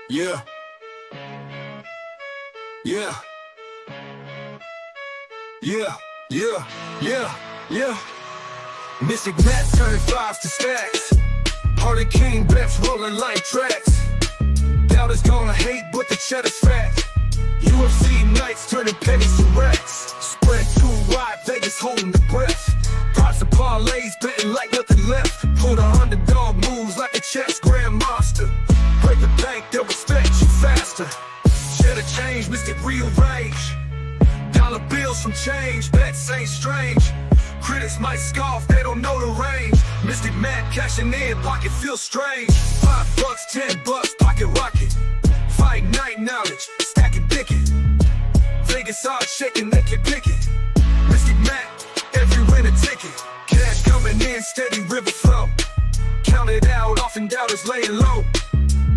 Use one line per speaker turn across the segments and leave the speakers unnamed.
Yeah. Yeah. Yeah. Yeah. Yeah. Yeah. Mystic Matt turned fives to stacks. Harley King bets rolling like tracks. Doubters gonna hate, but the cheddar's fat. UFC nights turning pennies to racks. Spread too wide, Vegas holding the breath. Props and parlays, betting like nothing left. Pull the underdog moves like a chess grandmaster. Break the bank, they'll respect you faster. Cheddar change, Mystic rearrange. Dollar bills from change, bets ain't strange. Critics might scoff, they don't know the range. Mystic Matt cashing in, pocket feels strange. $5, $10, pocket rocket. Fight night knowledge, stack it, pick it. Vegas all shaking, they can pick it. Mystic Matt, every win a ticket. Cash coming in, steady river flow. Count it out, often doubters laying low.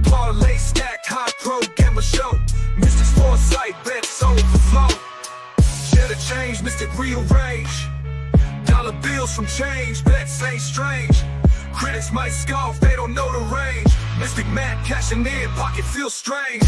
Parlay stacked, high pro, gamma show. Mystic's foresight, bets overflow. Cheddar change, Mystic rearrange. Dollar bills from change, bets ain't strange. Critics might scoff, they don't know the range. Mystic Matt cashing in, pocket feels strange.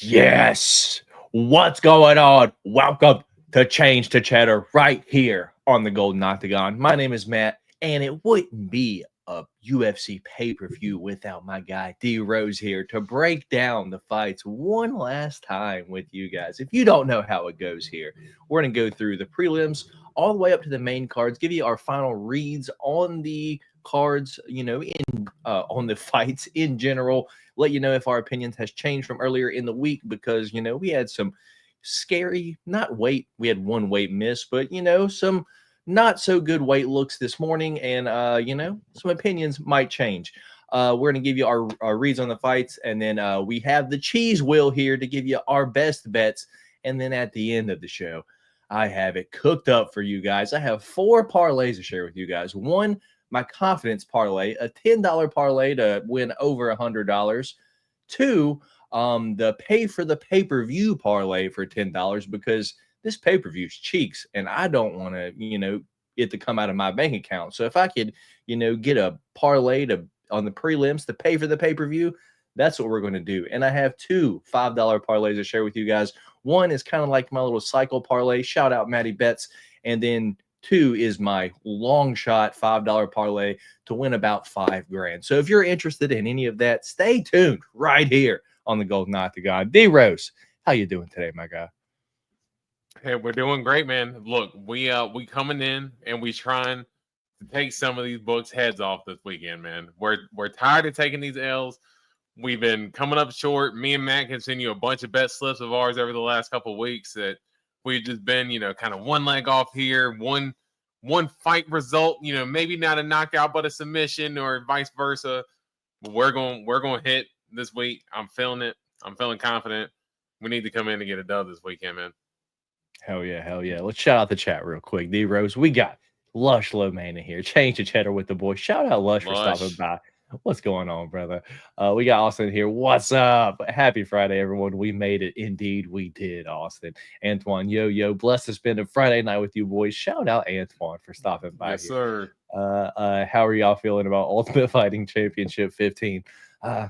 Yes. What's going on? Welcome to Change to Cheddar right here on the Golden Octagon. My name is Matt, and it wouldn't be a UFC pay-per-view without my guy D Rose here to break down the fights one last time with you guys. If you don't know how it goes here, we're going to go through the prelims all the way up to the main cards, give you our final reads on the cards, on the fights in general, let you know if our opinions has changed from earlier in the week, because we had some scary, we had one weight miss, but some not so good weight looks this morning, and some opinions might change. We're going to give you our reads on the fights, and then we have the cheese wheel here to give you our best bets, and then at the end of the show, I have it cooked up for you guys. I have 4 parlays to share with you guys. One, my confidence parlay, a $10 parlay to win over $100. 2, the pay for the pay-per-view parlay for $10, because this pay-per-view is cheeks, and I don't want to, it to come out of my bank account. So if I could, get a parlay on the prelims to pay for the pay-per-view, that's what we're going to do. And I have 2 $5 parlays to share with you guys. One is kind of like my little cycle parlay. Shout out Matty Betts. And then 2 is my long shot $5 parlay to win about $5,000. So if you're interested in any of that, stay tuned right here on the Golden Octagon. D Rose, how you doing today, my guy?
Hey, we're doing great, man. Look, we coming in and we trying to take some of these books' heads off this weekend, man. We're tired of taking these L's. We've been coming up short. Me and Matt can send you a bunch of bet slips of ours over the last couple of weeks that we've just been, kind of one leg off here, one fight result, maybe not a knockout, but a submission or vice versa. But we're going to hit this week. I'm feeling it. I'm feeling confident. We need to come in and get a dub this weekend, man.
Hell yeah, hell yeah. Let's shout out the chat real quick. D Rose, we got Lush Low Man in here. Change to Cheddar with the boys. Shout out Lush for stopping by. What's going on, brother? We got Austin here. What's up? Happy Friday, everyone. We made it. Indeed, we did, Austin. Antoine, yo, blessed to spend a Friday night with you boys. Shout out Antoine for stopping by.
Yes,
here.
Sir.
How are y'all feeling about Ultimate Fighting Championship 15? I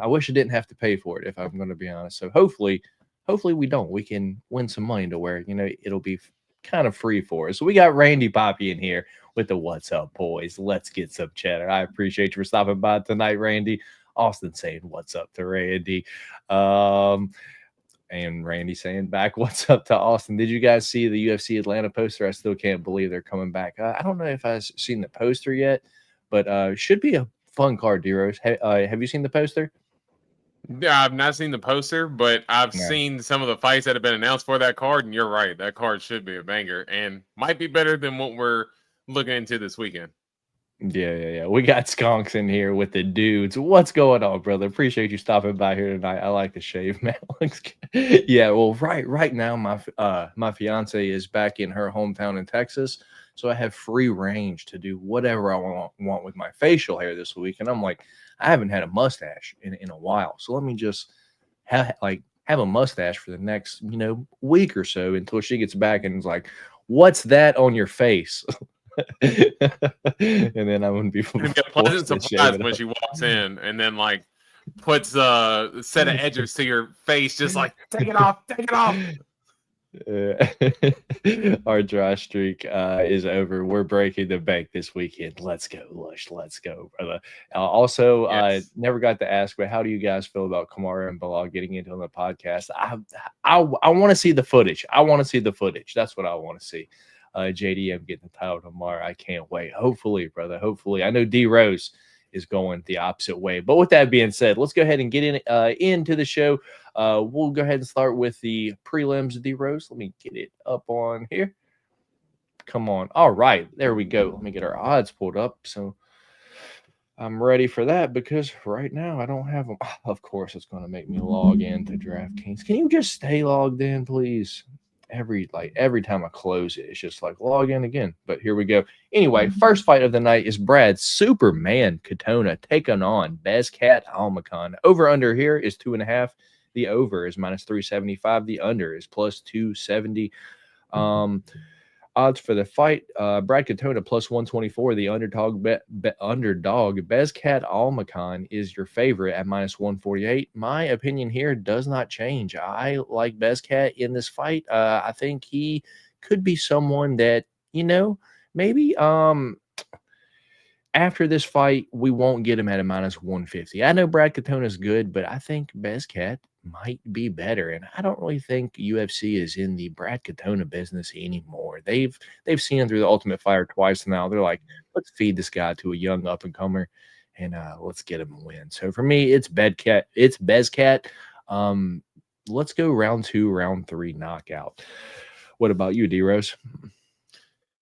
wish I didn't have to pay for it, if I'm going to be honest. So hopefully we don't. We can win some money to where, it'll be kind of free for us. So we got Randy Poppy in here with the what's up, boys. Let's get some cheddar. I appreciate you for stopping by tonight, Randy. Austin saying what's up to Randy. And Randy saying back what's up to Austin. Did you guys see the UFC Atlanta poster? I still can't believe they're coming back. I don't know if I've seen the poster yet, but should be a fun card, D-Rose. Have you seen the poster?
Yeah, I've not seen the poster, but I've seen some of the fights that have been announced for that card, and you're right. That card should be a banger and might be better than what we're looking into this weekend.
Yeah. We got Skunks in here with the dudes. What's going on, brother? Appreciate you stopping by here tonight. I like the shave, man. Looks good. Yeah, well, right now, my fiance is back in her hometown in Texas, so I have free range to do whatever I want with my facial hair this week. And I'm like, I haven't had a mustache in a while, so let me just have a mustache for the next week or so until she gets back and is like, "What's that on your face?" And then I'm gonna be
It's gonna be a pleasant
forced to shave
surprise
it
when
up.
she walks in and then like puts a set of edges to your face, just like take it off.
Our dry streak is over. We're breaking the bank this weekend. Let's go, Lush. Let's go, brother. Also,
Yes.
never got to ask, but how do you guys feel about Kamara and Belal getting into the podcast? I want to see the footage. I want to see the footage. That's what I want to see. JDM getting the title tomorrow. I can't wait. Hopefully, brother. Hopefully. I know D Rose is going the opposite way. But with that being said, let's go ahead and get into the show. We'll go ahead and start with the prelims, D Rose. Let me get it up on here. Come on. All right. There we go. Let me get our odds pulled up. So I'm ready for that because right now I don't have them. Of course, it's going to make me log in to DraftKings. Can you just stay logged in, please? Every time I close it, it's just like log in again. But here we go. Anyway, first fight of the night is Brad Superman Katona taking on Bezcat Almacan. Over under here is 2.5. The over is -375. The under is +270. Odds for the fight: Brad Katona +124. The underdog Bezcat Almacan is your favorite at -148. My opinion here does not change. I like Bezcat in this fight. I think he could be someone that maybe after this fight, we won't get him at a -150. I know Brad Katona is good, but I think Bezcat might be better. And I don't really think UFC is in the Brad Katona business anymore. They've seen him through the Ultimate Fighter twice now. They're like, let's feed this guy to a young up and comer and let's get him a win. So for me, it's Bezcat. It's Bezcat. Let's go round 2, round 3 knockout. What about you, D Rose?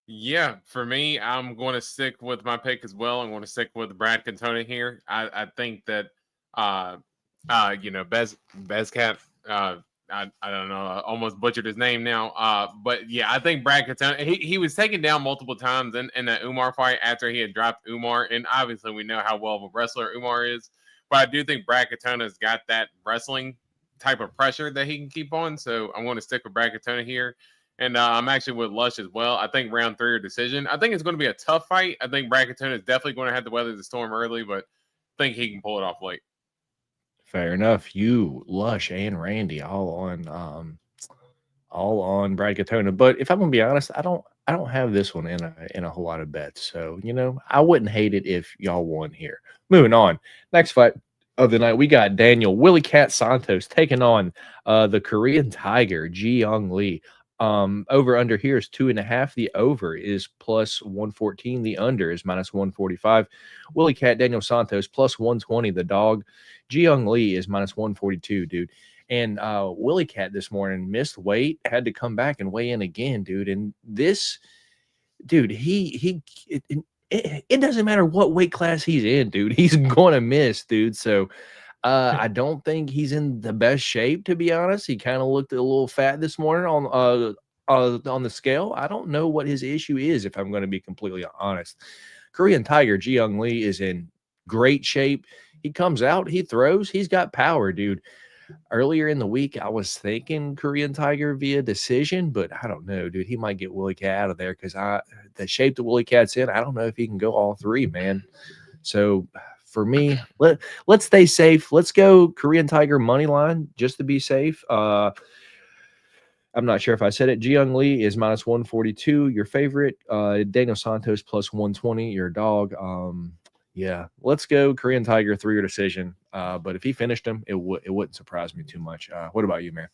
Yeah, for me, I'm going to stick with my pick as well. I'm going to stick with Brad Katona here. I think that Bezcat, I don't know, I almost butchered his name now. But yeah, I think Brad Katona, he was taken down multiple times in that Umar fight after he had dropped Umar. And obviously we know how well of a wrestler Umar is. But I do think Brad Katona's got that wrestling type of pressure that he can keep on. So I'm going to stick with Brad Katona here. And I'm actually with Lush as well. I think round 3 or decision. I think it's going to be a tough fight. I think Brad Katona is definitely going to have to weather the storm early, but I think he can pull it off late.
Fair enough. You, Lush, and Randy all on Brad Katona. But if I'm gonna be honest, I don't have this one in a whole lot of bets. So I wouldn't hate it if y'all won here. Moving on. Next fight of the night, we got Daniel Willie Cat Santos taking on the Korean Tiger Ji Young Lee. Over under here is 2.5. The over is +114. The under is -145. Willie Cat Daniel Santos +120. The dog Ji Young Lee is -142, dude. And Willie Cat this morning missed weight, had to come back and weigh in again, dude. And this dude, it doesn't matter what weight class he's in, dude. He's gonna miss, dude. So I don't think he's in the best shape, to be honest. He kind of looked a little fat this morning on the scale. I don't know what his issue is, if I'm going to be completely honest. Korean Tiger Ji Young Lee is in great shape. He comes out, he throws, he's got power, dude. Earlier in the week, I was thinking Korean Tiger via decision, but I don't know, dude. He might get Willie Cat out of there because the shape that Willie Cat's in, I don't know if he can go all 3, man. So for me, let's stay safe. Let's go Korean Tiger money line just to be safe. I'm not sure if I said it. Ji Young Lee is -142. Your favorite, Daniel Santos +120. Your dog. Yeah, let's go Korean Tiger 3 or decision. But if he finished him, it wouldn't surprise me too much. What about you, man?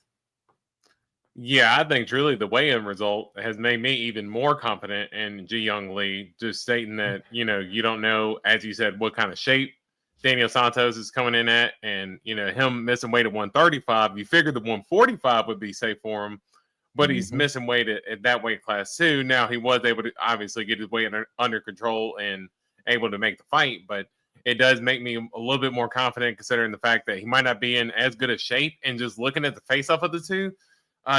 Yeah, I think truly the weigh-in result has made me even more confident in Ji Young Lee, just stating that, you don't know, as you said, what kind of shape Daniel Santos is coming in at. And, him missing weight at 135, you figured the 145 would be safe for him, but he's missing weight at that weight class too. Now he was able to obviously get his weight under control and able to make the fight, but it does make me a little bit more confident considering the fact that he might not be in as good a shape. And just looking at the face-off of the two,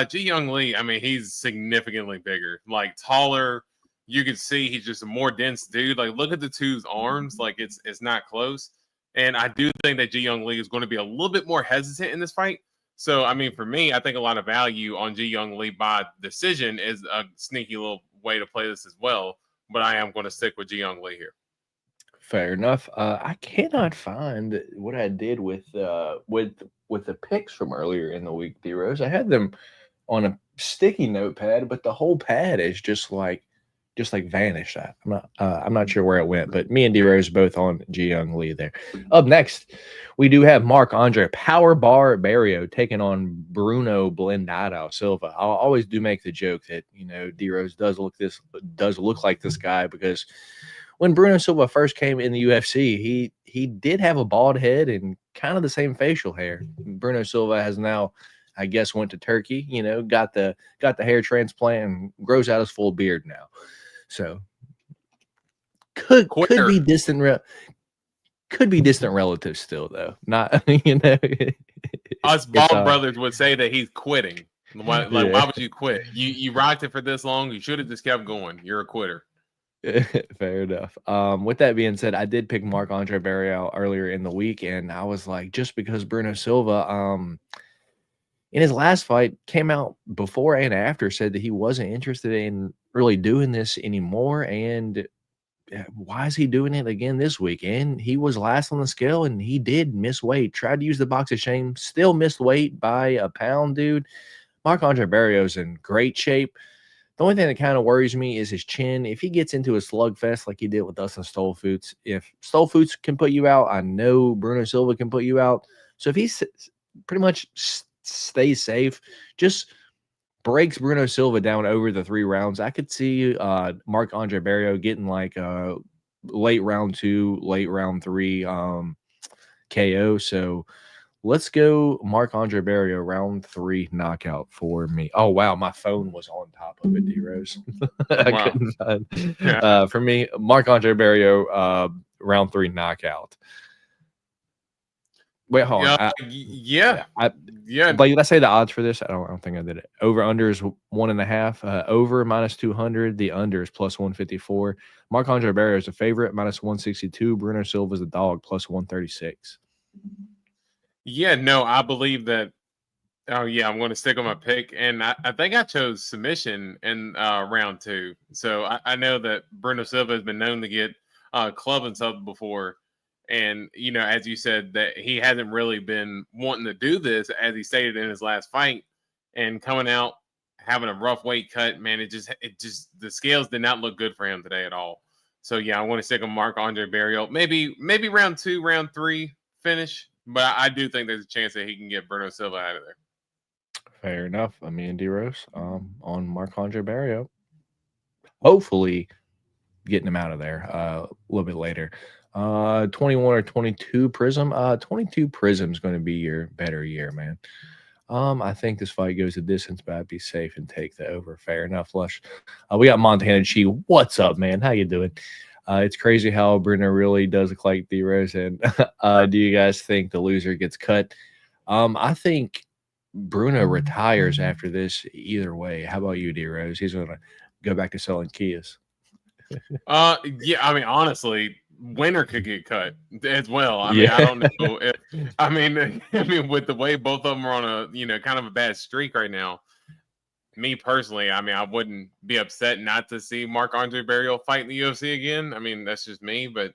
Ji Young Lee, I mean, he's significantly bigger, like taller. You can see he's just a more dense dude. Like, look at the two's arms, like it's not close. And I do think that Ji Young Lee is going to be a little bit more hesitant in this fight. So, I mean, for me, I think a lot of value on Ji Young Lee by decision is a sneaky little way to play this as well. But I am going to stick with Ji Young Lee here.
Fair enough. I cannot find what I did with the picks from earlier in the week, D Rose. I had them on a sticky notepad, but the whole pad is just like vanished. I'm not sure where it went, but me and D Rose both on Ji Young Lee there. Up next, we do have Marc-Andre Power Bar Barrio taking on Bruno Blindado Silva. I always do make the joke that, you know, D Rose does look like this guy, because when Bruno Silva first came in the UFC, he did have a bald head and kind of the same facial hair. Bruno Silva has now, I guess, went to Turkey, you know, got the hair transplant and grows out his full beard now. So could be distant relatives still, though. Not, you know,
us bald brothers would say that he's quitting. Why would you quit? You rocked it for this long. You should have just kept going. You're a quitter.
Fair enough. With that being said, I did pick Marc-Andre Barrio earlier in the week, and I was like, just because Bruno Silva, in his last fight, came out before and after, said that he wasn't interested in really doing this anymore, and why is he doing it again this week? And he was last on the scale, and he did miss weight. Tried to use the box of shame, still missed weight by a pound, dude. Marc-Andre Barrio's in great shape. The only thing that kind of worries me is his chin. If he gets into a slugfest like he did with Dustin Stolfoots, if Stolfoots can put you out, I know Bruno Silva can put you out. So if he pretty much stays safe, just breaks Bruno Silva down over the 3 rounds, I could see Marc-Andre Barrio getting like a late round 2, late round 3 KO. So let's go Marc-Andre Barrio, round 3 knockout for me. Oh, wow. My phone was on top of it, D-Rose. I couldn't find. For me, Marc-Andre Barrio, round 3 knockout. Wait, hold on.
Yeah.
But did I say the odds for this? I don't think I did it. Over under is 1.5. Over -200. The under is +154. Marc-Andre Barrio is a favorite, -162. Bruno Silva is a dog, +136.
Yeah, no, I believe that. Oh, yeah, I'm going to stick on my pick. And I think I chose submission in round 2. So I know that Bruno Silva has been known to get club and sub before. And, you know, as you said, that he hasn't really been wanting to do this, as he stated in his last fight. And coming out, having a rough weight cut, man, it just the scales did not look good for him today at all. So, yeah, I want to stick on Marc-Andre Barrio. Maybe round 2, round 3 finish. But I do think there's a chance that he can get Bruno Silva out of there. Fair
enough. Me and D-Rose on Marc-Andre Barrio. Hopefully getting him out of there a little bit later. 21 or 22 Prism. 22 Prism is going to be your better year, man. I think this fight goes a distance, but I'd be safe and take the over. Fair enough, Lush. We got Montana Chi. What's up, man? How you doing? It's crazy how Bruno really does look like D-Rose. And do you guys think the loser gets cut? I think Bruno retires after this either way. How about you, D-Rose? He's going to go back to selling Kias.
Yeah, I mean, honestly, winner could get cut as well. I mean, I don't know. I mean, with the way both of them are on a, kind of a bad streak right now, me personally, I mean, I wouldn't be upset not to see Marc-Andre Barrio fight in the UFC again. I mean, that's just me. But,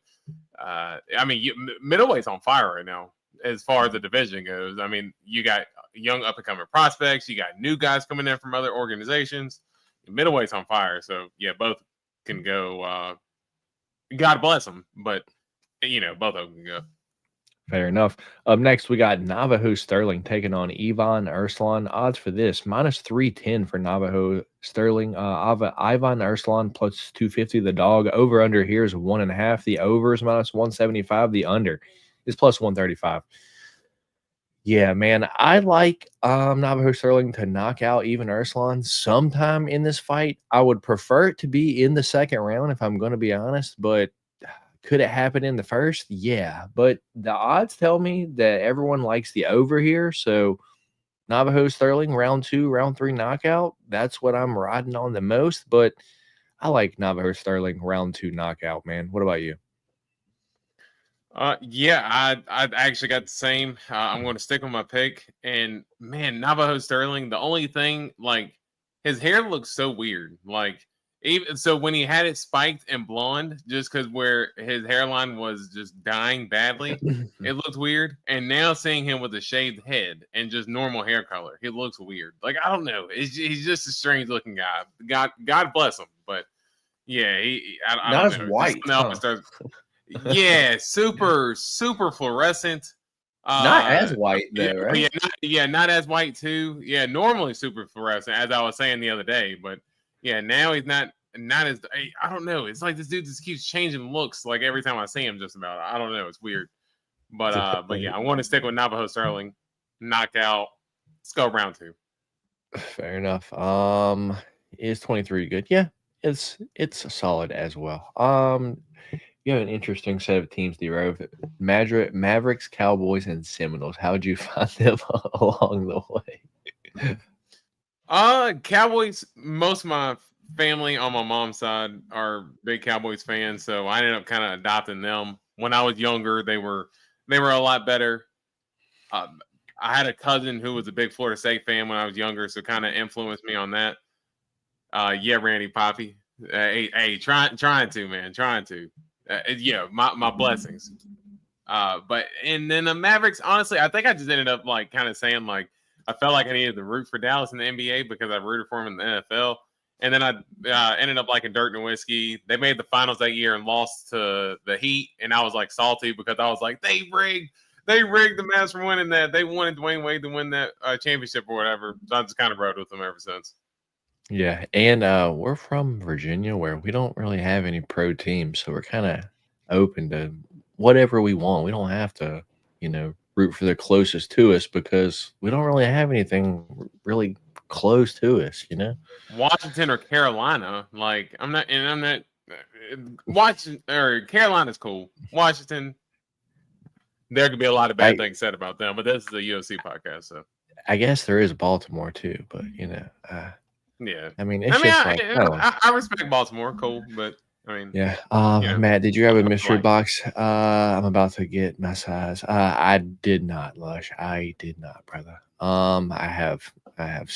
I mean, middleweight's on fire right now as far as the division goes. I mean, you got young up-and-coming prospects. You got new guys coming in from other organizations. Middleweight's on fire. So, yeah, both can go. God bless them. But, both of them can go.
Fair enough. Up next, we got Navajo Sterling taking on Ivan Arslan. Odds for this, -310 for Navajo Sterling. Ivan Arslan +250. The dog. Over under here is 1.5. The over is -175. The under is +135. Yeah, man. I like Navajo Sterling to knock out Ivan Arslan sometime in this fight. I would prefer it to be in the second round, if I'm going to be honest, but Could it happen in the first? Yeah, but the odds tell me that everyone likes the over here. So Navajo Sterling, round 2, round 3 knockout. That's what I'm riding on the most. But I like Navajo Sterling, round 2 knockout, man. What about you?
Yeah, I actually got the same. I'm going to stick with my pick. And man, Navajo Sterling, the only thing, like, his hair looks so weird. Like, even so, when he had it spiked and blonde, just because where his hairline was just dying badly, it looked weird. And now seeing him with a shaved head and just normal hair color, he looks weird. Like, I don't know. He's just a strange looking guy. God bless him. But yeah, I
Not
don't
as
know.
white,
Just yeah, super fluorescent.
Not as white
Yeah,
though,
but
right?
not as white too. Yeah, normally super fluorescent, as I was saying the other day. But yeah, now he's not as. I don't know. It's like this dude just keeps changing looks. Like every time I see him, just about. I don't know. It's weird. But yeah, I want to stick with Navajo Sterling. Knockout. Let's go round 2.
Fair enough. Is 23 good? Yeah, it's solid as well. You have an interesting set of teams, D-Rove. Mavericks, Cowboys, and Seminoles. How'd you find them along the way?
Cowboys. Most of my family on my mom's side are big Cowboys fans, so I ended up kind of adopting them. When I was younger, they were a lot better. I had a cousin who was a big Florida State fan when I was younger, so kind of influenced me on that. Yeah, Randy Poppy. Hey, trying to, man, trying to. Yeah, my blessings. But and then the Mavericks, honestly, I think I just ended up like kind of saying like I felt like I needed to root for Dallas in the NBA because I rooted for him in the NFL. And then I ended up liking Dirk Nowitzki. They made the finals that year and lost to the Heat, and I was like salty because I was like, they rigged the Mavs from winning that. They wanted Dwayne Wade to win that championship or whatever. So I just kind of rode with them ever since.
Yeah, and we're from Virginia where we don't really have any pro teams, so we're kind of open to whatever we want. We don't have to, root for the closest to us because we don't really have anything really close to us.
Washington or Carolina, like I'm not watching or Carolina's cool. Washington, there could be a lot of bad things said about them, but this is a UFC podcast, so
I guess there is Baltimore too, but
yeah.
I mean, it's
I respect Baltimore, cool, but I mean,
yeah. Matt, did you have a mystery box? I'm about to get my size. I did not, Lush. I did not, brother. I have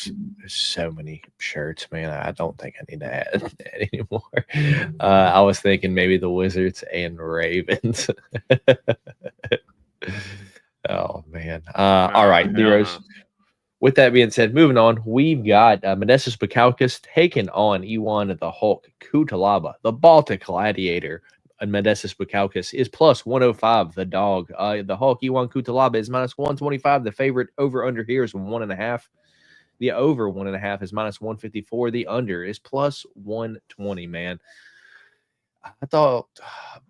so many shirts, man. I don't think I need to add that anymore. I was thinking maybe the Wizards and Ravens. Oh man. All right, Heroes. With that being said, moving on, we've got Modestus Bukauskas taking on Iwan the Hulk Kutalaba, the Baltic Gladiator. And Modestus Bukauskas is plus 105, the dog. The Hulk Iwan Kutalaba is minus 125. The favorite over-under here is 1.5. The over 1.5 is minus 154. The under is plus 120, man. I thought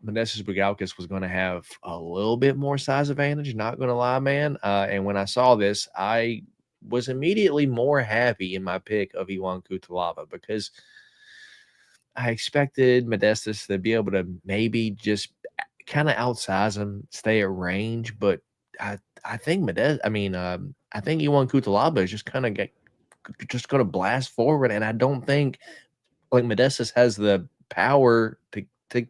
Modestus Bukauskas was going to have a little bit more size advantage, not going to lie, man. And when I saw this, I was immediately more happy in my pick of Iwan Kutalaba because I expected Modestus to be able to maybe just kind of outsize him, stay at range, but I think I think Iwan Kutalaba is just kind of just going to blast forward, and I don't think like Modestus has the power to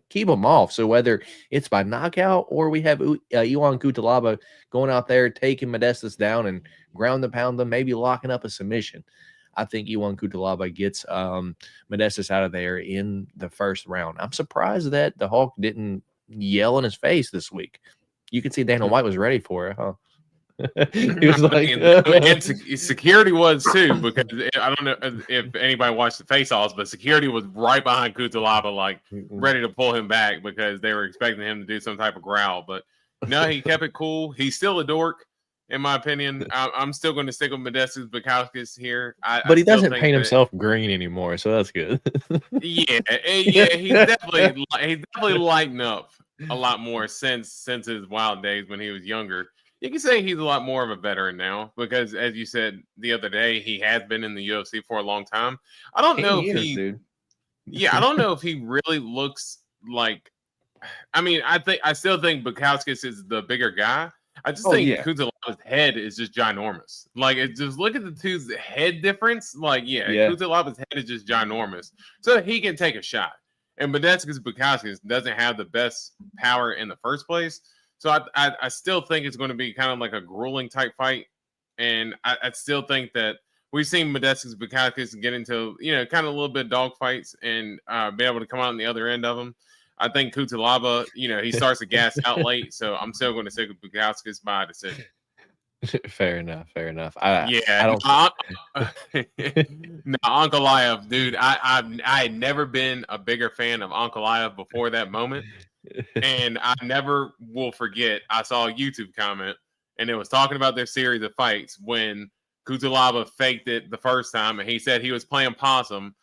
keep him off. So whether it's by knockout or we have Iwan Kutalaba going out there taking Modestus down and ground the pound them, maybe locking up a submission, I think Iwan Kutalaba gets Modestus out of there in the first round. I'm surprised that the Hulk didn't yell in his face this week. You can see Dana White was ready for it, huh? He was like,
and security was too, because I don't know if anybody watched the face-offs, but security was right behind Kutalaba, like ready to pull him back because they were expecting him to do some type of growl. But no, he kept it cool. He's still a dork, in my opinion. I'm still going to stick with Modestus Bukauskas here.
But he doesn't paint himself green anymore, so that's good.
yeah, he's definitely lightened up a lot more since his wild days when he was younger. You can say he's a lot more of a veteran now because, as you said the other day, he has been in the UFC for a long time. I don't know if he,
dude.
Yeah, I don't know if he really looks like I mean, I still think Bukowskis is the bigger guy. I just
Oh
think
yeah,
Kuntalaba's head is just ginormous. Like, it just look at the two's head difference. Like, yeah,
yeah.
Kuntalaba's head is just ginormous, so he can take a shot. And Badetskis Bukowskis doesn't have the best power in the first place, so I still think it's going to be kind of like a grueling type fight. And I still think that we've seen Badetskis Bukowskis get into kind of a little bit dog fights and be able to come out on the other end of them. I think Kutalaba, he starts to gas out late, so I'm still going to stick with Bukowskis by decision.
Fair enough. Fair enough. I
Yeah,
don't.
no, Ankalaev, dude. I had never been a bigger fan of Ankalaev before that moment, and I never will forget. I saw a YouTube comment, and it was talking about their series of fights when Kutalaba faked it the first time, and he said he was playing possum.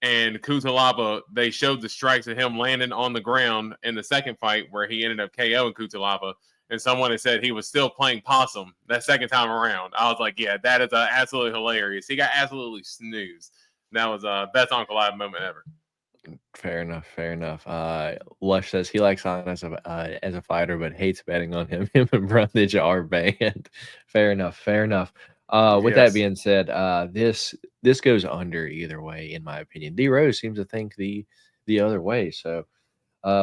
And Kutalaba, they showed the strikes of him landing on the ground in the second fight where he ended up KOing Kutalaba. And someone had said he was still playing possum that second time around. I was like, yeah, that is absolutely hilarious. He got absolutely snoozed. That was best Uncle Live moment ever.
Fair enough. Fair enough. Lush says he likes on as a fighter, but hates betting on him. Him and Brundage are banned. Fair enough. Fair enough. With that
Yes.
being said, this goes under either way, in my opinion. D Rose seems to think the other way, so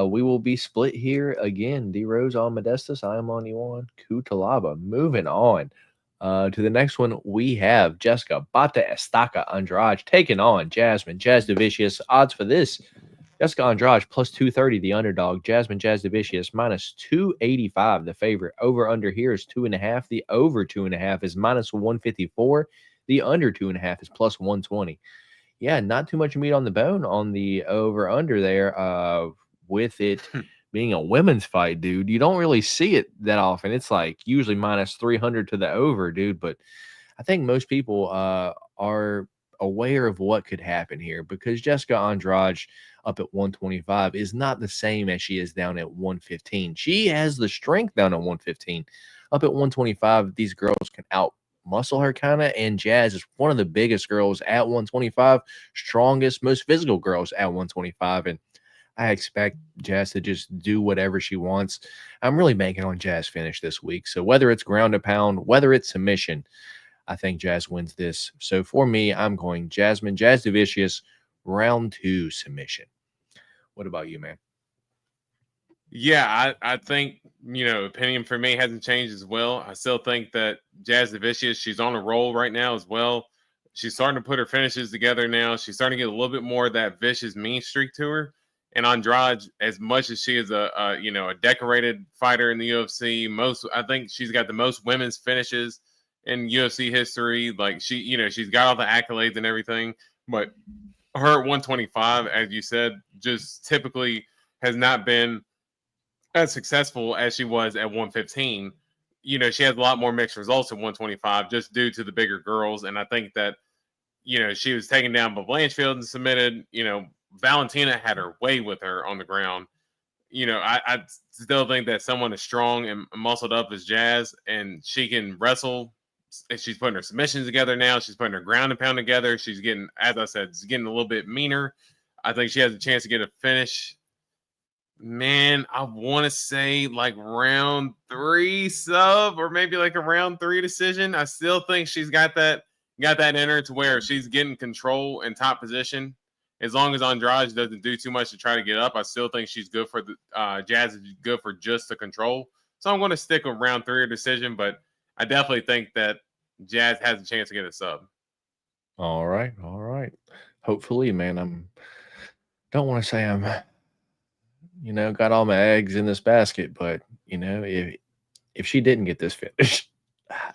we will be split here again. D Rose on Modestus. I am on Yuan Kutalaba. Moving on to the next one, we have Jessica Bata Estaca Andrade taking on Jasmine Jazz Devicious. Odds for this: Jessica Andrade plus 230, the underdog. Jasmine Jazz Devicious minus 285, the favorite. Over under here is 2.5. The over 2.5 is minus 154. The under 2.5 is plus 120. Yeah, not too much meat on the bone on the over under there. With it being a women's fight, dude, you don't really see it that often. It's like usually minus 300 to the over, dude. But I think most people are aware of what could happen here because Jessica Andrade up at 125 is not the same as she is down at 115. She has the strength down at 115. Up at 125, these girls can out muscle her kind of, and Jazz is one of the biggest girls at 125, strongest, most physical girls at 125, and I expect Jazz to just do whatever she wants. I'm really banking on Jazz finish this week. So whether it's ground and pound, whether it's submission, I think Jazz wins this. So for me, I'm going Jasmine, Jazz Devicious, round 2 submission. What about you, man?
Yeah, I think, opinion for me hasn't changed as well. I still think that Jazz Devicious, she's on a roll right now as well. She's starting to put her finishes together now. She's starting to get a little bit more of that vicious mean streak to her. And Andrade, as much as she is a decorated fighter in the UFC, I think she's got the most women's finishes in UFC history. Like she's got all the accolades and everything, but her at 125, as you said, just typically has not been as successful as she was at 115. She has a lot more mixed results at 125 just due to the bigger girls. And I think that, she was taken down by Blanchfield and submitted. Valentina had her way with her on the ground. I still think that someone as strong and muscled up as Jazz, and she can wrestle. And she's putting her submissions together now. She's putting her ground and pound together. She's getting, as I said, she's getting a little bit meaner. I think she has a chance to get a finish. Man, I want to say like round 3 sub or maybe like a round 3 decision. I still think she's got that in her to where she's getting control and top position. As long as Andrade doesn't do too much to try to get up, I still think she's good for the Jazz is good for just the control. So I'm going to stick with round 3 or decision, but I definitely think that Jazz has a chance to get a sub.
All right. Hopefully, man. Don't want to say I'm got all my eggs in this basket, but if she didn't get this finish,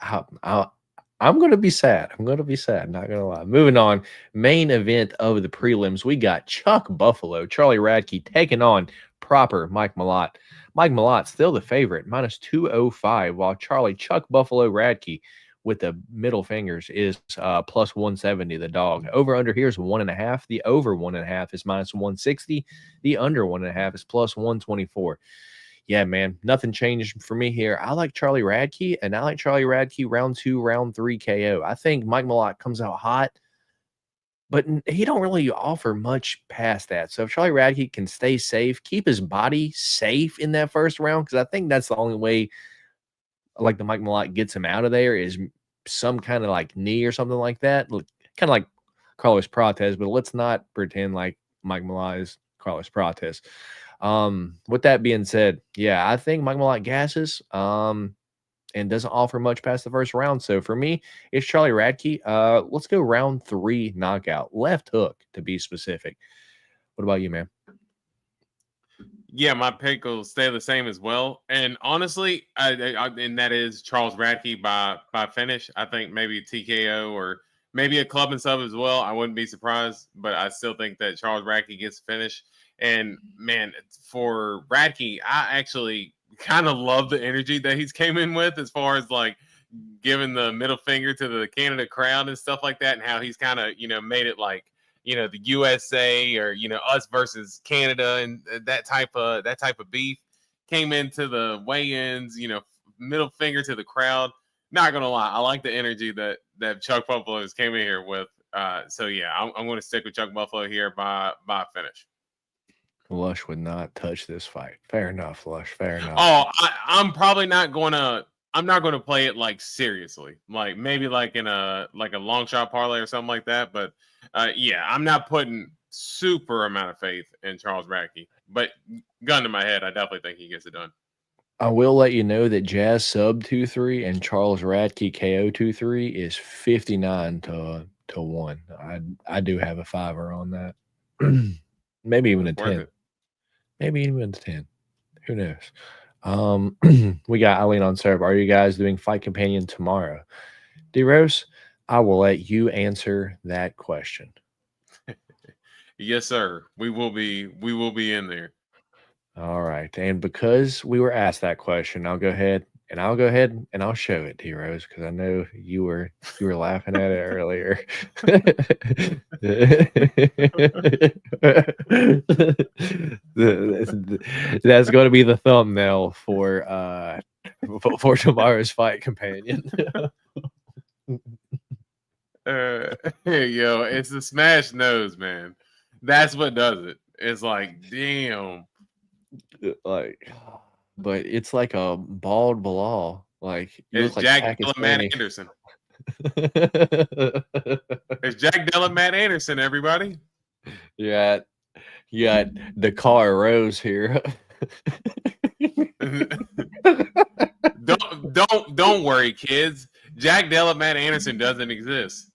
I'm going to be sad. I'm going to be sad. Not going to lie. Moving on. Main event of the prelims. We got Chuck Buffalo, Charlie Radke taking on proper Mike Malott. Mike Malott still the favorite, minus 205, while Chuck Buffalo Radke with the middle fingers is plus 170, the dog. Over under here is 1.5. The over 1.5 is minus 160. The under 1.5 is plus 124. Yeah, man, nothing changed for me here. I like Charlie Radke, and I like Charlie Radke round 2, round 3 KO. I think Mike Malott comes out hot. but he don't really offer much past that. So if Charlie Radke can stay safe, keep his body safe in that first round, because I think that's the only way, like the Mike Malott gets him out of there, is some kind of like knee or something like that, kind of like Carlos Prates. But let's not pretend like Mike Malott is Carlos Prates. With that being said, yeah, I think Mike Malott gasses. And doesn't offer much past the first round. So for me, it's Charlie Radke. Let's go round 3 knockout, left hook to be specific. What about you, man?
Yeah, my pick will stay the same as well. And honestly, and that is Charles Radke by finish. I think maybe TKO or maybe a club and sub as well. I wouldn't be surprised, but I still think that Charles Radke gets finished. And man, for Radke, I actually kind of love the energy that he's came in with, as far as like giving the middle finger to the Canada crowd and stuff like that, and how he's kind of, made it like, the USA, or us versus Canada, and that type of beef. Came into the weigh-ins, middle finger to the crowd. Not gonna lie, I like the energy that Chuck Buffalo came in here with. So yeah, I'm going to stick with Chuck Buffalo here by finish.
Lush would not touch this fight. Fair enough, Lush. Fair enough.
Oh, I'm probably not gonna. I'm not going to play it like seriously, like maybe like in a long shot parlay or something like that. But yeah, I'm not putting super amount of faith in Charles Radke. But gun to my head, I definitely think he gets it done.
I will let you know that Jazz sub 2-3 and Charles Radke KO 2-3 is 59 to 1. I do have a $5 on that. Maybe even a 10. Maybe even a 10. Who knows? We got Eileen on serve. Are you guys doing Fight Companion tomorrow? D-Rose, I will let you answer that question.
Yes, sir. We will be in there.
All right. And because we were asked that question, I'll go ahead and I'll show it, D-Rose, because I know you were laughing at it earlier. That's going to be the thumbnail for tomorrow's Fight Companion.
Yo, it's the smash nose, man. That's what does it. It's like, damn.
Like, but it's like a bald Belal. Like,
it's
like
Jack Della Maddalena. It's Jack Della Maddalena, everybody.
You got the car Rose here.
Don't worry, kids. Jack Della Maddalena doesn't exist.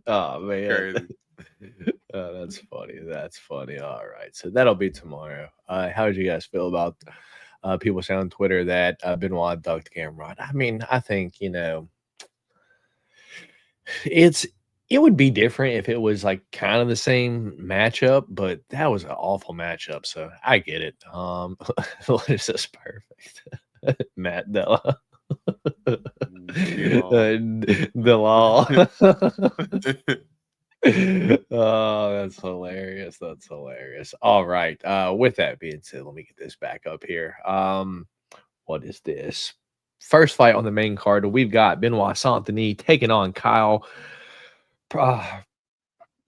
Oh man.
Crazy.
That's funny. That's funny. All right, so that'll be tomorrow. How did you guys feel about people saying on Twitter that Benoit ducked Gamrot? I mean, I think it would be different if it was like kind of the same matchup, but that was an awful matchup, so I get it. What is this perfect? Matt Della. Belal. Oh, that's hilarious. That's hilarious. All right. With that being said, let me get this back up here. What is this? First fight on the main card, we've got Benoit Saint-Denis taking on Kyle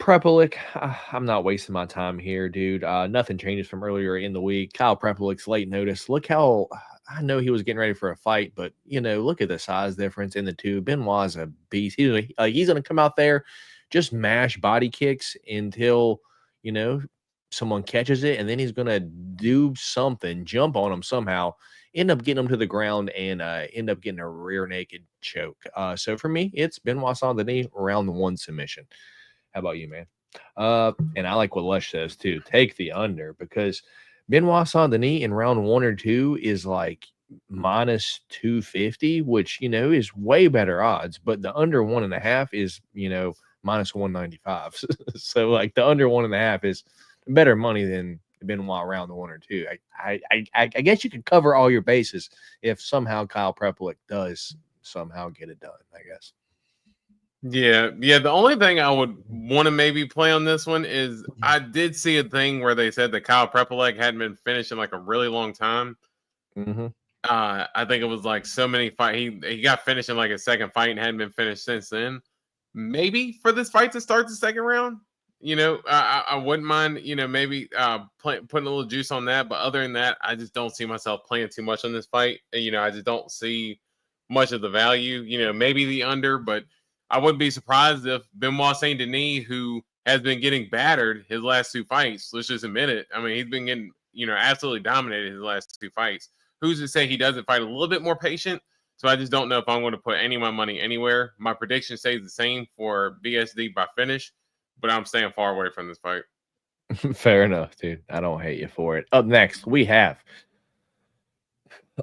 Prepelic. I'm not wasting my time here, dude. Nothing changes from earlier in the week. Kyle Prepelic's late notice. Look how I know he was getting ready for a fight, but look at the size difference in the two. Benoit's a beast. He's going to come out there, just mash body kicks until someone catches it, and then he's going to do something, jump on him somehow, end up getting him to the ground, and end up getting a rear naked choke. So for me, it's Benoit Saint-Denis round 1 submission. How about you, man? And I like what Lush says too. Take the under, because Benoit Saint-Denis in round 1 or 2 is like minus 250, which is way better odds. But the under 1.5 is minus 195. So like the under 1.5 is better money than Benoit round 1 or 2. I guess you could cover all your bases if somehow Kyle Prepelic does somehow get it done, I guess.
Yeah. The only thing I would want to maybe play on this one is I did see a thing where they said that Kyle Prepelic hadn't been finished in like a really long time.
Mm-hmm.
I think it was like so many fight. He got finished in like a second fight and hadn't been finished since then. Maybe for this fight to start the second round, I wouldn't mind, maybe putting a little juice on that. But other than that, I just don't see myself playing too much on this fight. I just don't see much of the value. Maybe the under, but I wouldn't be surprised if Benoit Saint Denis, who has been getting battered his last two fights, let's just admit it. I mean, he's been getting, absolutely dominated his last two fights. Who's to say he doesn't fight a little bit more patient? So I just don't know if I'm going to put any of my money anywhere. My prediction stays the same for BSD by finish, but I'm staying far away from this fight.
Fair enough, dude. I don't hate you for it. Up next, we have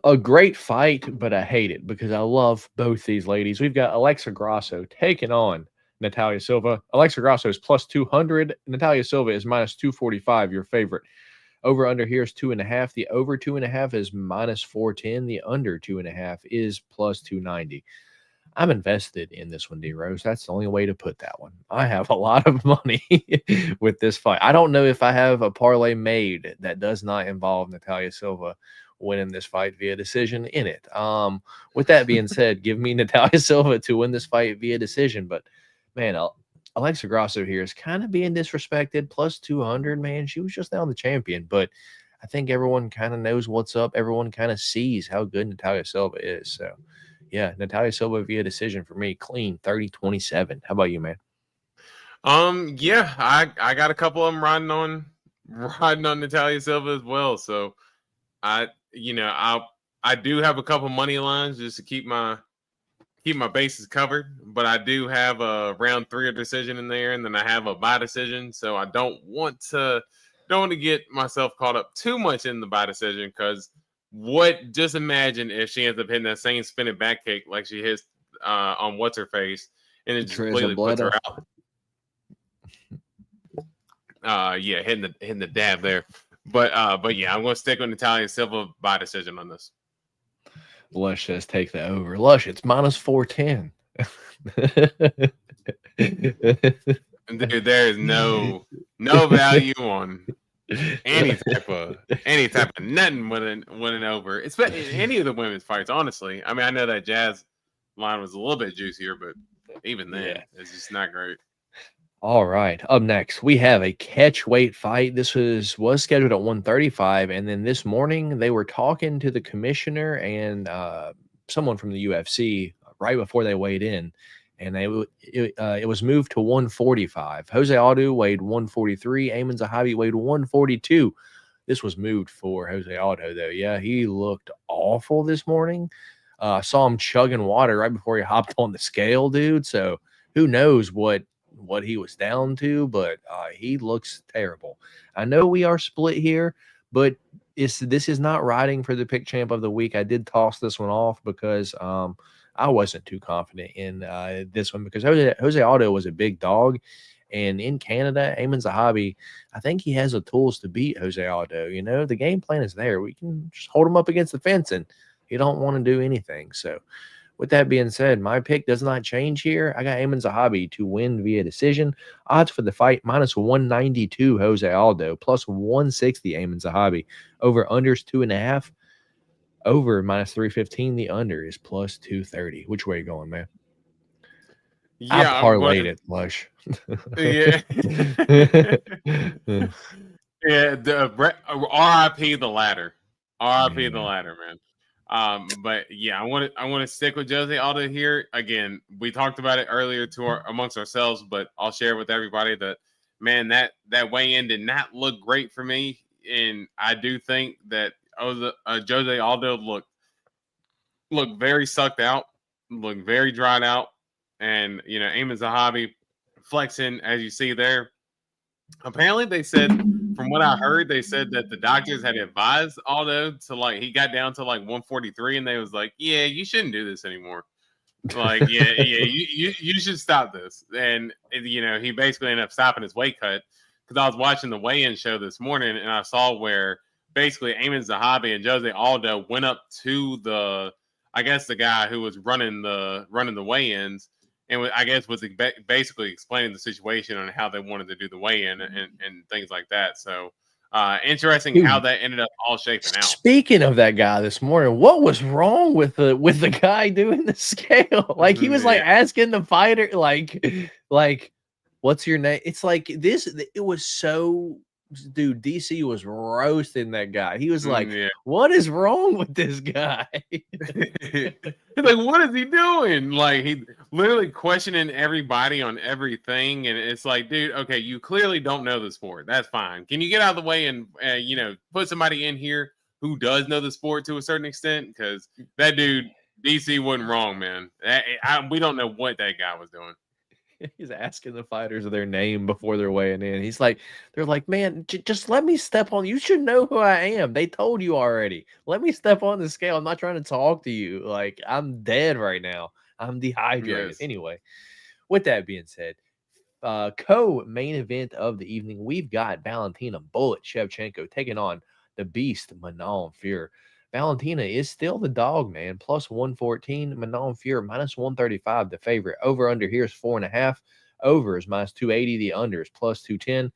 a great fight, but I hate it because I love both these ladies. We've got Alexa Grasso taking on Natalia Silva. Alexa Grasso is plus 200. Natalia Silva is minus 245, your favorite. Over under here is 2.5. The over 2.5 is minus 410. The under 2.5 is plus 290. I'm invested in this one, D Rose. That's the only way to put that one. I have a lot of money with this fight. I don't know if I have a parlay made that does not involve Natalia Silva winning this fight via decision in it. With that being said, give me Natalia Silva to win this fight via decision. But man, Alexa Grasso here is kind of being disrespected. Plus 200, man. She was just now the champion, but I think everyone kind of knows what's up. Everyone kind of sees how good Natalia Silva is. So, yeah, Natalia Silva via decision for me. Clean 30-27. How about you, man?
Yeah, I got a couple of them riding on Natalia Silva as well. So, I do have a couple money lines just to keep my bases covered, but I do have a round 3 decision in there, and then I have a by decision. So I don't want to get myself caught up too much in the by decision, because just imagine if she ends up hitting that same spinning back kick like she hits on what's her face, and it just completely puts her out. Yeah, hitting the dab there. But yeah, I'm gonna stick with Natalia Silva by decision on this.
Lush says take the over. Lush, it's minus 410.
Dude, there is no value on any type of nothing winning over. It's any of the women's fights, honestly. I mean, I know that Jazz line was a little bit juicier, but even then, it's just not great.
All right. Up next, we have a catch weight fight. This was scheduled at 135, and then this morning they were talking to the commissioner and someone from the UFC right before they weighed in, and it was moved to 145. Jose Aldo weighed 143. Aiemann Zahabi weighed 142. This was moved for Jose Aldo, though. Yeah, he looked awful this morning. I saw him chugging water right before he hopped on the scale, dude. So who knows what he was down to, but he looks terrible. I know we are split here, but this is not riding for the pick champ of the week. I did toss this one off because I wasn't too confident in this one, because Jose Aldo was a big dog, and in Canada, Aiemann Zahabi, I think he has the tools to beat Jose Aldo. The game plan is there. We can just hold him up against the fence, and he don't want to do anything. So with that being said, my pick does not change here. I got Aiemann Zahabi to win via decision. Odds for the fight, minus 192 Jose Aldo, plus 160 Aiemann Zahabi. Over unders 2.5. Over minus 315. The under is plus 230. Which way are you going, man?
Yeah,
I parlayed it, Lush.
Yeah. Yeah, RIP the ladder. RIP the ladder, man. But yeah, I want to stick with Jose Aldo here. Again, we talked about it earlier amongst ourselves, but I'll share with everybody that, man, that weigh-in did not look great for me, and I do think that Jose Aldo looked very sucked out, looked very dried out, and Aiemann Zahabi flexing, as you see there. Apparently, they said, from what I heard, they said that the doctors had advised Aldo to he got down to 143, and they was like, yeah, you shouldn't do this anymore. You should stop this. And he basically ended up stopping his weight cut, because I was watching the weigh-in show this morning, and I saw where basically Aiemann Zahabi and Jose Aldo went up to the guy who was running the weigh-ins, and I guess was basically explaining the situation on how they wanted to do the weigh-in and things like that. So Interesting
Dude,
how that ended up all shaping out.
Speaking of that guy this morning, what was wrong with the guy doing the scale? Like he was like asking the fighter, like, what's your name? It's like this. It was so, dude. DC was roasting that guy. He was like, "What is wrong with this guy?"
He's like, "What is he doing?" Like he literally questioning everybody on everything, and it's like, dude, okay, you clearly don't know the sport. That's fine. Can you get out of the way and put somebody in here who does know the sport to a certain extent? Because that dude DC wasn't wrong, man. We don't know what that guy was doing.
He's asking the fighters their name before they're weighing in. He's like, they're like, man, just let me step on. You should know who I am. They told you already. Let me step on the scale. I'm not trying to talk to you. Like, I'm dead right now. I'm dehydrated.
Yes.
Anyway, with that being said, co-main event of the evening, we've got Valentina Bullet Shevchenko taking on the beast Manon Fior. Valentina is still the dog, man. Plus 114. Manon Fior minus 135. The favorite. Over under here is 4.5. Over is minus 280. The under is plus 210.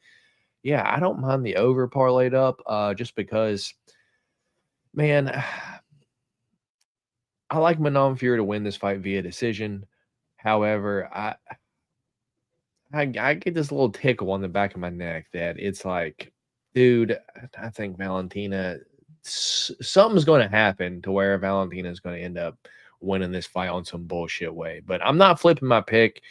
Yeah, I don't mind the over parlayed up, just because, man, I like Manon Fior to win this fight via decision. However, I get this little tickle on the back of my neck that it's like, dude, I think Valentina, something's going to happen to where Valentina is going to end up winning this fight on some bullshit way. But I'm not flipping my pick.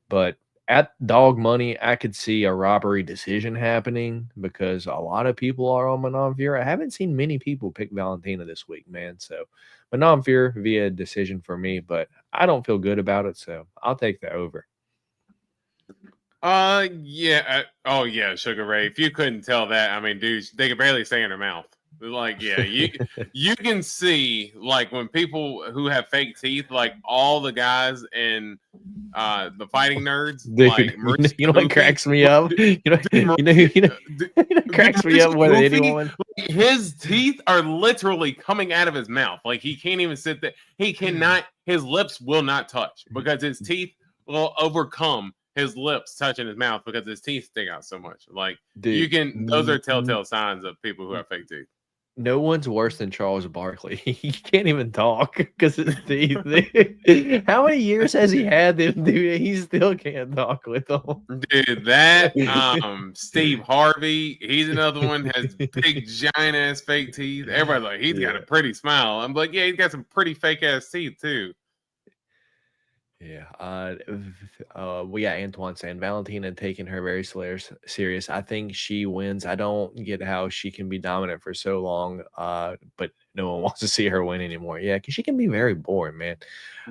But at dog money, I could see a robbery decision happening because a lot of people are on Manon Fior. I haven't seen many people pick Valentina this week, man. So Manon Fior via decision for me, but I don't feel good about it. So I'll take the over.
Yeah. Oh yeah, Sugar Ray. If you couldn't tell that, I mean, dude, they could barely stay in their mouth. Like, yeah, you can see, like, when people who have fake teeth, like all the guys in the fighting nerds,
dude,
like
you know what cracks me up? You know cracks me up more than anyone.
His teeth are literally coming out of his mouth. Like he can't even sit there. He cannot. His lips will not touch because his teeth will overcome his lips touching his mouth because his teeth stick out so much. Like, dude, you can. Those are telltale signs of people who have fake teeth.
No one's worse than Charles Barkley. He can't even talk because his teeth. How many years has he had them, dude? He still can't talk with them.
Dude, that Steve Harvey, he's another one, has big giant ass fake teeth. Everybody's like, he's got a pretty smile. I'm like, yeah, he's got some pretty fake ass teeth too.
Yeah. We got Antoine saying Valentina taking her very serious. I think she wins. I don't get how she can be dominant for so long, but no one wants to see her win anymore. Yeah, because she can be very boring, man.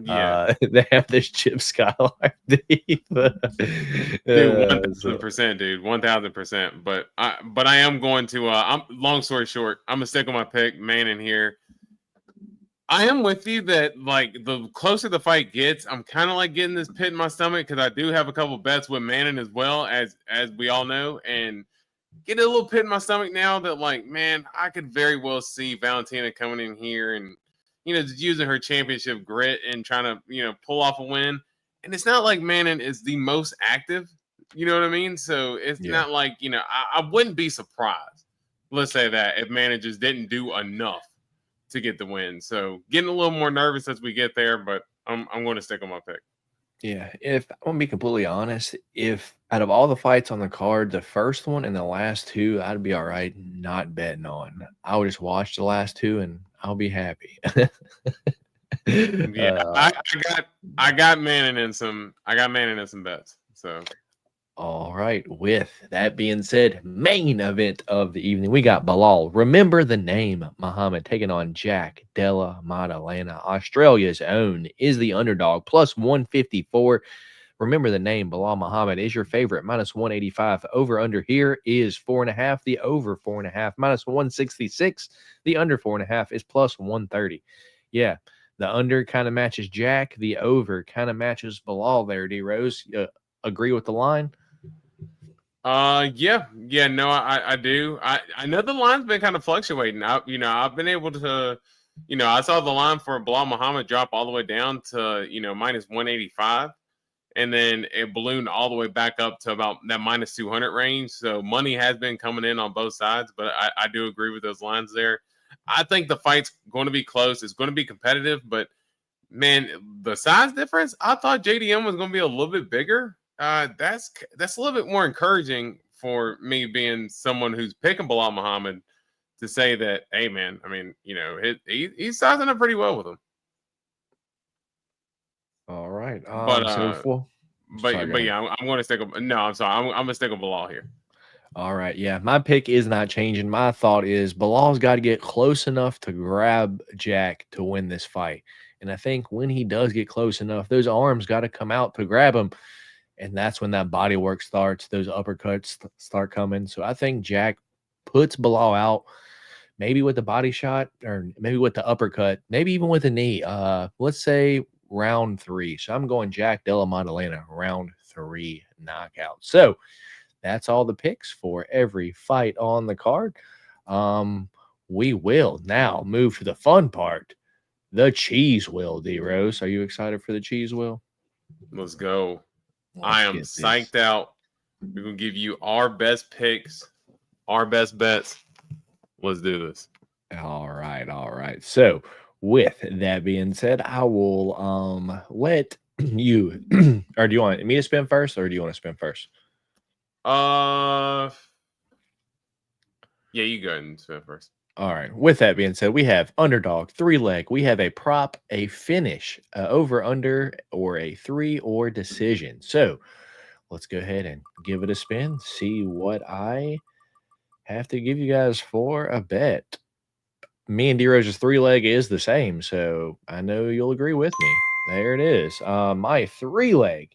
Yeah.
They have this Chip Skylar teeth.
Dude, 1000%, dude, 1000%. But I am going to. I'm long story short, I'm gonna stick on my pick, man. In here, I am with you that, like, the closer the fight gets, I'm kind of like getting this pit in my stomach because I do have a couple bets with Manning as well, as we all know, and get a little pit in my stomach now that, like, man, I could very well see Valentina coming in here and, just using her championship grit and trying to, pull off a win. And it's not like Manning is the most active, you know what I mean? So it's not like, I wouldn't be surprised, let's say that, if Manning just didn't do enough to get the win. So getting a little more nervous as we get there, but I'm going to stick on my pick.
Yeah, if I'm gonna be completely honest, if out of all the fights on the card, the first one and the last two, I'd be all right not betting on. I would just watch the last two and I'll be happy.
Yeah, I got Manning in some bets. So
all right. With that being said, main event of the evening, we got Belal. Remember the name, Muhammad, taking on Jack Della Maddalena. Australia's own is the underdog, plus 154. Remember the name, Belal Muhammad is your favorite, minus 185. Over under here is 4.5. The over 4.5, minus 166. The under 4.5 is plus 130. Yeah, the under kind of matches Jack. The over kind of matches Belal there, D Rose. Agree with the line?
Yeah, no, I do. I know the line's been kind of fluctuating. I've been able to, I saw the line for Belal Muhammad drop all the way down to, minus 185. and then it ballooned all the way back up to about that minus 200 range. So money has been coming in on both sides, but I do agree with those lines there. I think the fight's going to be close. It's going to be competitive, but man, the size difference, I thought JDM was going to be a little bit bigger. That's a little bit more encouraging for me, being someone who's picking Belal Muhammad, to say that, hey man, I mean, you know, he's sizing up pretty well with him.
All right.
But
Sorry,
yeah, I'm going to stick with, no, I'm sorry, I'm going to stick with Belal here.
all right. Yeah, my pick is not changing. My thought is Bilal's got to get close enough to grab Jack to win this fight. And I think when he does get close enough, those arms got to come out to grab him. And that's when that body work starts. Those uppercuts start coming. So I think Jack puts Belal out, maybe with the body shot, or maybe with the uppercut, maybe even with a knee. Let's say round 3. So I'm going Jack Della Maddalena, round 3 knockout. So that's all the picks for every fight on the card. We will now move to the fun part, the cheese wheel. D Rose, are you excited for the cheese wheel?
Let's go. I am psyched out. We're going to give you our best picks, our best bets. Let's do this.
All right, all right. So with that being said, I will let you or do you want me to spin first, or do you want to spin first?
Yeah, you go ahead and spin first.
All right. With that being said, we have underdog, 3-leg. We have a prop, a finish, over, under, or a 3 or decision. So let's go ahead and give it a spin. See what I have to give you guys for a bet. Me and D-Rose's 3-leg is the same, so I know you'll agree with me. There it is. My 3-leg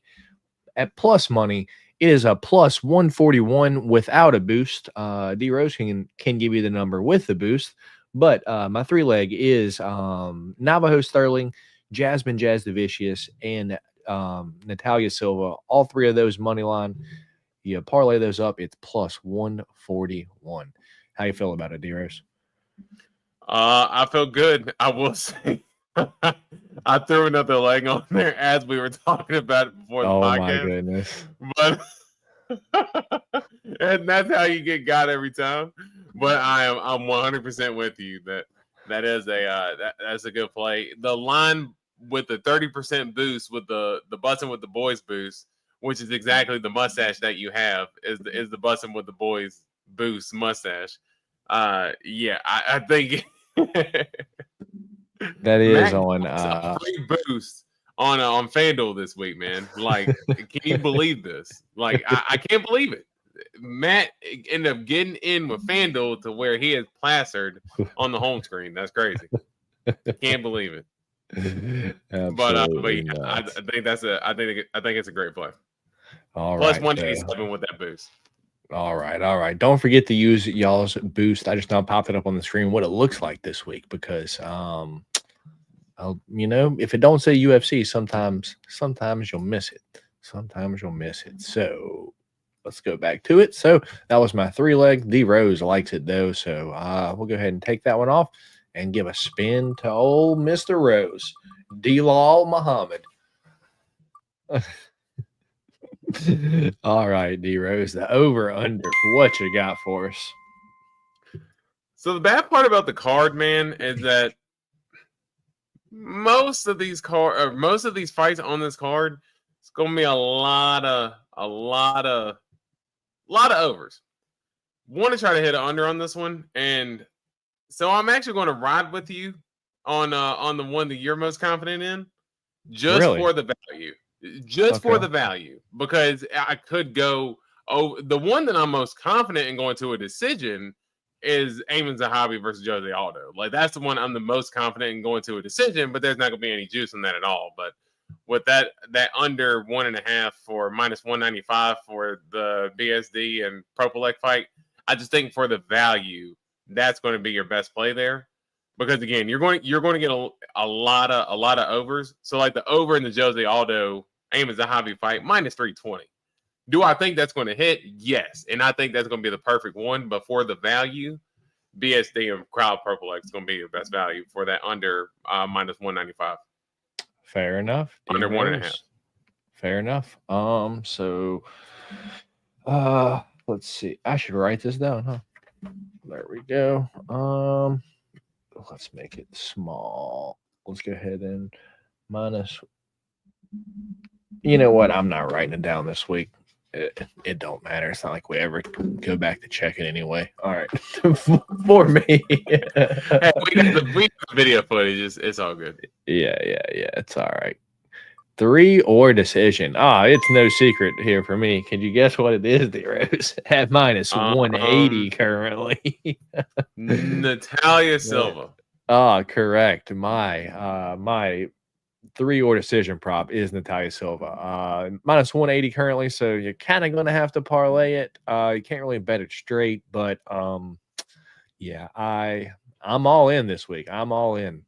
at plus money is a plus 141 without a boost. D-Rose can give you the number with the boost, but my 3-leg is Navajo Sterling, Jasmine Jazz Devicious, and Natalia Silva. All 3 of those money line. You parlay those up, it's plus 141. How you feel about it, D-Rose?
I feel good. I will say I threw another leg on there as we were talking about it before the podcast.
My goodness.
But and that's how you get got every time. But I'm 100% with you that is that's a good play. The line with the 30% boost with the bussin' with the boys boost, which is exactly the mustache that you have, is the bussin' with the boys boost mustache. Yeah, I think
that is
Matt
on
a free boost on FanDuel this week, man. Like, can you believe this? Like, I can't believe it. Matt ended up getting in with FanDuel to where he is plastered on the home screen. That's crazy. Can't believe it. But yeah, I think it's a great play.
All
Plus
right,
187 with that boost.
All right. Don't forget to use y'all's boost. I just now popped it up on the screen what it looks like this week, because you know, if it don't say UFC, sometimes you'll miss it. So let's go back to it. So that was my 3-leg. D Rose likes it though, so we'll go ahead and take that one off and give a spin to old Mr. Rose, Belal Muhammad. All right, D Rose, the over under. What you got for us?
So the bad part about the card, man, is that most of these fights on this card, it's gonna be a lot of overs. Want to try to hit an under on this one, and so I'm actually going to ride with you on the one that you're most confident in, just for the value. For the value, because I could go. Oh, the one that I'm most confident in going to a decision is Amin Zahabi versus Jose Aldo. Like, that's the one I'm the most confident in going to a decision, but there's not gonna be any juice in that at all. But with that under 1.5 for minus 195 for the BSD and Propelec fight, I just think for the value, that's going to be your best play there. Because again, you're going to get a lot of overs. So like the over in the Jose Aldo Amin Zahabi fight, minus 320. Do I think that's going to hit? Yes. And I think that's going to be the perfect one. But for the value, BSD and Crowd Propelec is going to be your best value for that under minus 195.
Fair enough.
Under 1.5.
Fair enough. So let's see. I should write this down, huh? There we go. Let's make it small. Let's go ahead and minus. You know what? I'm not writing it down this week. It don't matter. It's not like we ever go back to check it anyway. All right. For me.
Hey, we got the video footage. It's all good.
Yeah. It's all right. 3 or decision. It's no secret here for me. Can you guess what it is, D-Rose? At minus 180 currently.
Natalia Silva.
Correct. My 3 or decision prop is Natalia Silva. Minus 180 currently, so you're kind of going to have to parlay it. You can't really bet it straight, but yeah, I'm all in this week. I'm all in.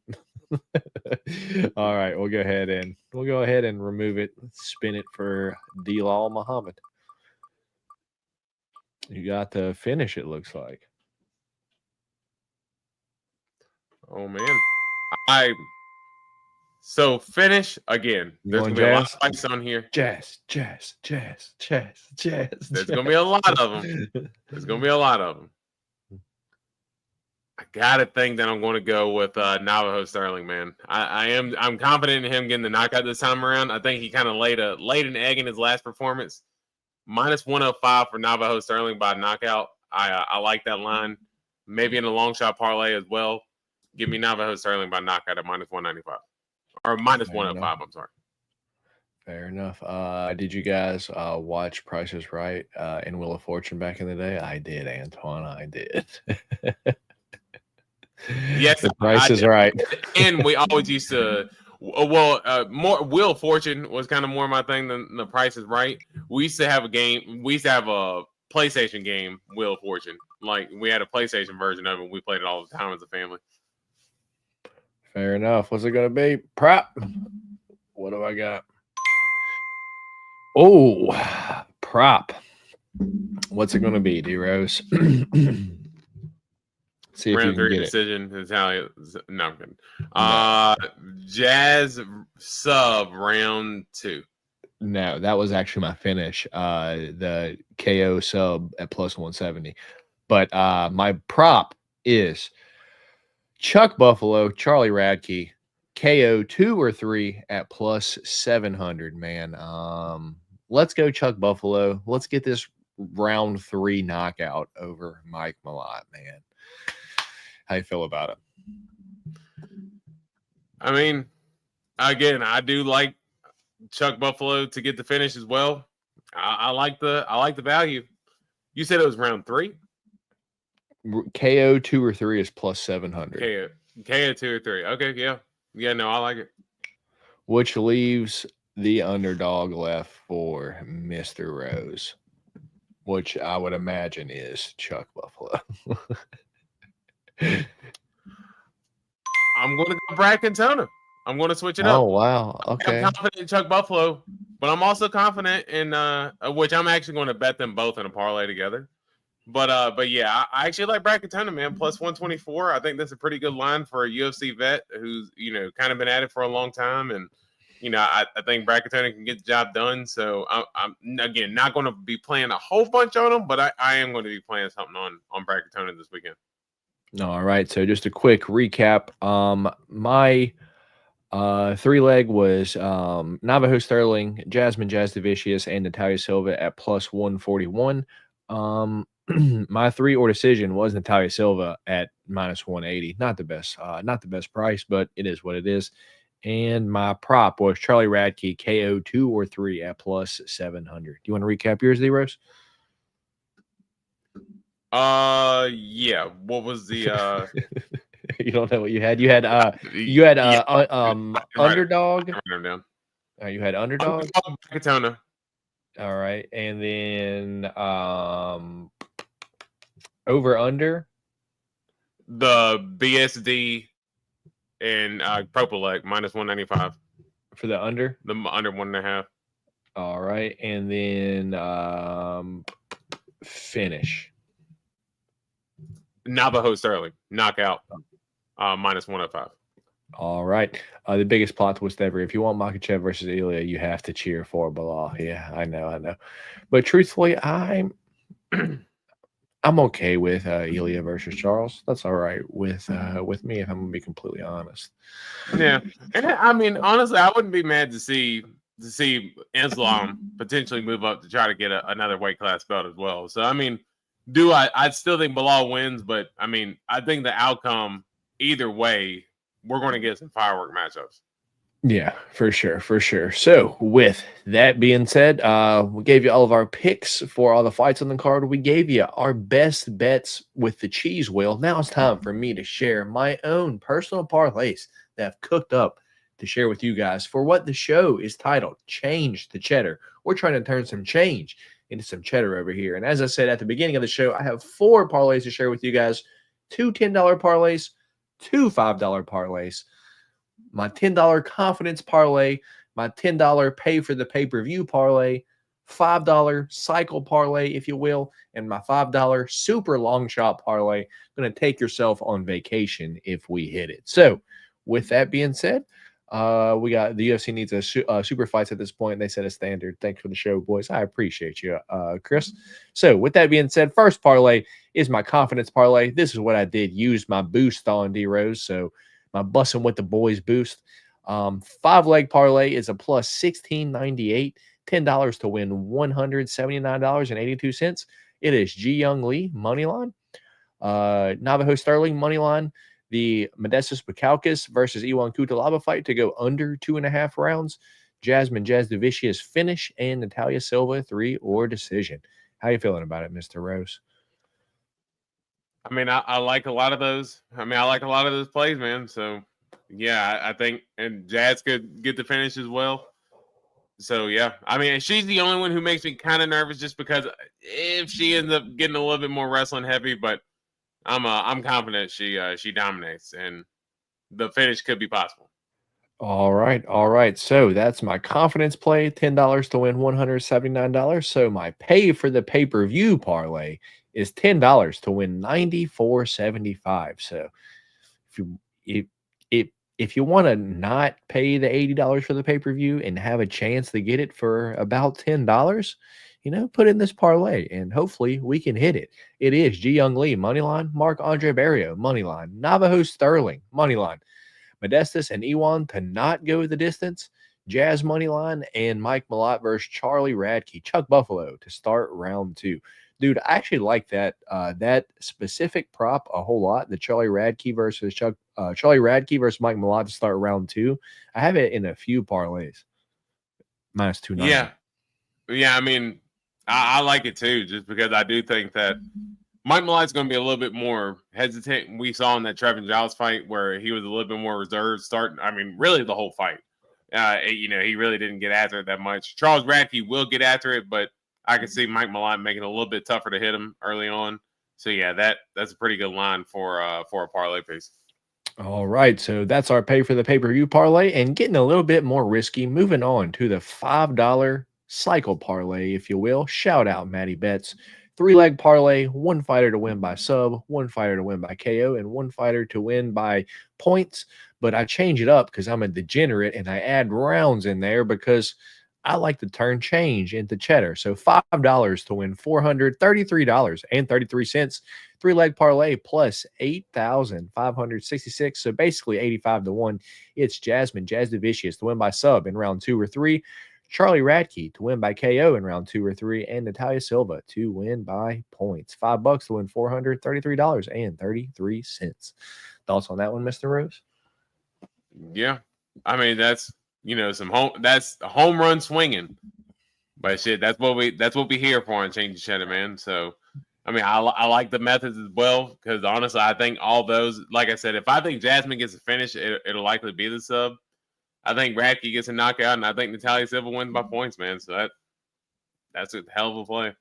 All right, we'll go ahead and remove it. Let's spin it for Belal Muhammad. You got to finish, it looks like.
Oh man. So finish again. There's gonna be a lot of fights on here.
Jazz.
There's gonna be a lot of them. There's gonna be a lot of them. I gotta think that I'm going to go with Navajo Sterling, man. I'm confident in him getting the knockout this time around. I think he kind of laid an egg in his last performance. Minus 105 for Navajo Sterling by knockout. I like that line. Maybe in a long shot parlay as well. Give me Navajo Sterling by knockout at minus 195 or minus 105. I'm sorry.
Fair enough. Did you guys watch Price is Right and Wheel of Fortune back in the day? I did, Antoine. I did.
Yes,
the Price is Right.
And we always used to. More Wheel of Fortune was kind of more my thing than the Price is Right. We used to have a game. We used to have a PlayStation game, Wheel of Fortune. Like we had a PlayStation version of it. We played it all the time as a family.
Fair enough. What's it going to be? Prop. What do I got? Oh, prop. What's it going to be, D-Rose? See if
round
you can
3
get
decision. Natalia. No, I'm kidding.
No.
Jazz sub round 2.
No, that was actually my finish. The KO sub at plus 170. But my prop is Chuck Buffalo, Charlie Radke, KO 2 or 3 at plus 700, man. Let's go Chuck Buffalo. Let's get this round 3 knockout over Mike Malott, man. How you feel about it?
I mean, again, I do like Chuck Buffalo to get the finish as well. I like the value. You said it was round 3?
KO 2 or 3 is plus 700.
KO 2 or 3. Okay, yeah, no, I like it.
Which leaves the underdog left for Mr. Rose, which I would imagine is Chuck Buffalo.
I'm going to go Brad Cantona. I'm going to switch it up.
Oh, wow. Okay.
I'm confident in Chuck Buffalo, but I'm also confident in which I'm actually going to bet them both in a parlay together. But yeah, I actually like Brad Cantona, man. Plus 124. I think that's a pretty good line for a UFC vet who's, kind of been at it for a long time. And, I think Brad Cantona can get the job done. So I'm again, not going to be playing a whole bunch on him, but I am going to be playing something on Brad Cantona this weekend.
All right. So just a quick recap. My 3-leg was Navajo Sterling, Jasmine Jasdavicius, and Natalia Silva at plus 141. My 3 or decision was Natalia Silva at minus 180. Not the best price, but it is what it is. And my prop was Charlie Radke, KO 2 or 3 at plus 700. Do you want to recap yours, D-Rose?
Yeah. What was the
You don't know what you had? You had underdog. You had underdog.
Katona.
All right, and then over under
the BSD and Propylect minus 195
for the under.
The under 1.5.
All right, and then finish.
Navajo Sterling knockout minus 105.
All right. The biggest plot twist ever. If you want Makachev versus Ilya, you have to cheer for Belal. Yeah, I know. But truthfully, I'm okay with Ilya versus Charles. That's all right with me, if I'm gonna be completely honest.
Yeah, and I mean, honestly, I wouldn't be mad to see Islam potentially move up to try to get another weight class belt as well. So I mean, I still think Belal wins, but I mean, I think the outcome either way, we're going to get some firework matchups.
Yeah, for sure. So, with that being said, we gave you all of our picks for all the fights on the card. We gave you our best bets with the cheese wheel. Now it's time for me to share my own personal parlays that I've cooked up to share with you guys for what the show is titled Change to Cheddar. We're trying to turn some change into some cheddar over here. And as I said at the beginning of the show, I have 4 parlays to share with you guys, 2 $10 parlays, 2 $5 parlays, my $10 confidence parlay, my $10 pay for the pay-per-view parlay, $5 cycle parlay, if you will, and my $5 super long shot parlay. Going to take yourself on vacation if we hit it. So, with that being said, we got the UFC needs a super fights at this point. They set a standard. Thanks for the show, boys. I appreciate you, Chris. So, with that being said, first parlay is my confidence parlay. This is what I did. Use my boost on D Rose. So, my bussing with the boys boost. 5-leg parlay is a plus 1698, $10 to win $179.82. It is Ji Young Lee money line, Navajo Sterling money line, the Modestas Bukauskas versus Iwan Kutalaba fight to go under 2.5 rounds, Jasmine Jasdavicius finish, and Natalia Silva 3 or decision. How you feeling about it, Mr. Rose?
I mean, I like a lot of those. I mean, I like a lot of those plays, man. So, yeah, I think, and Jazz could get the finish as well. So, yeah, I mean, she's the only one who makes me kind of nervous just because if she ends up getting a little bit more wrestling heavy, but I'm confident she dominates and the finish could be possible.
All right. So that's my confidence play, $10 to win $179. So my pay for the pay-per-view parlay is $10 to win $94.75. So if you want to not pay the $80 for the pay-per-view and have a chance to get it for about $10, put in this parlay and hopefully we can hit it. It is Ji Young Lee moneyline, Mark Andre Barrio moneyline, Navajo Sterling moneyline, Modestas and Iwan to not go the distance, Jazz moneyline, and Mike Malott versus Charlie Radke, Chuck Buffalo to start round 2. Dude, I actually like that specific prop a whole lot. The Charlie Radke versus Mike Malott to start round 2. I have it in a few parlays. Minus 290.
Yeah. I mean, I like it too, just because I do think that Mike Malott's going to be a little bit more hesitant. We saw in that Trevin Giles fight where he was a little bit more reserved starting. I mean, really the whole fight. He really didn't get after it that much. Charles Radke will get after it, but I can see Mike Malott making it a little bit tougher to hit him early on. So yeah, that's a pretty good line for a parlay piece.
All right, so that's our pay for the pay-per-view parlay, and getting a little bit more risky. Moving on to the $5 cycle parlay, if you will. Shout out Matty Betts. 3-leg parlay, 1 fighter to win by sub, 1 fighter to win by KO, and 1 fighter to win by points. But I change it up because I'm a degenerate and I add rounds in there because I like to turn change into cheddar. So $5 to win $433.33. 3-leg parlay plus 8,566. So basically 85 to 1. It's Jasmine Jasdavicius to win by sub in round 2 or 3. Charlie Radke to win by KO in round 2 or 3, and Natalia Silva to win by points. $5 to win $433.33. Thoughts on that one, Mr. Rose?
Yeah, I mean that's that's home run swinging, but shit, that's what we here for on Change the Cheddar, man. So, I mean, I like the methods as well because honestly, I think all those, like I said, if I think Jasmine gets a finish, it'll likely be the sub. I think Radke gets a knockout, and I think Natalia Silva wins by points, man. So that's a hell of a play.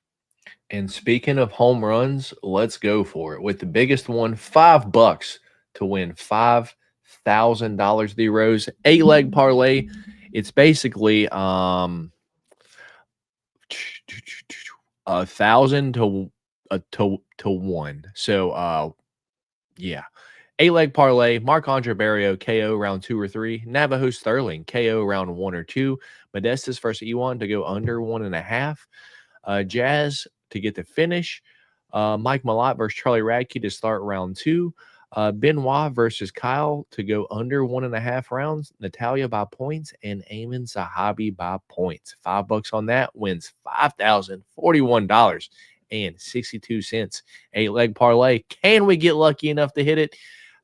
And speaking of home runs, let's go for it. With the biggest one, $5 to win $5,000. The Rose 8-leg parlay. It's basically 1,000 to 1. So yeah. 8-leg parlay, Marc-Andre Barrio, KO round 2 or 3. Navajo Sterling, KO round 1 or 2. Modestas versus Ewan to go under 1.5. Jazz to get the finish. Mike Malott versus Charlie Radke to start round 2. Benoit versus Kyle to go under 1.5 rounds. Natalia by points and Eamon Zahabi by points. $5 on that wins $5,041.62. 8-leg parlay. Can we get lucky enough to hit it?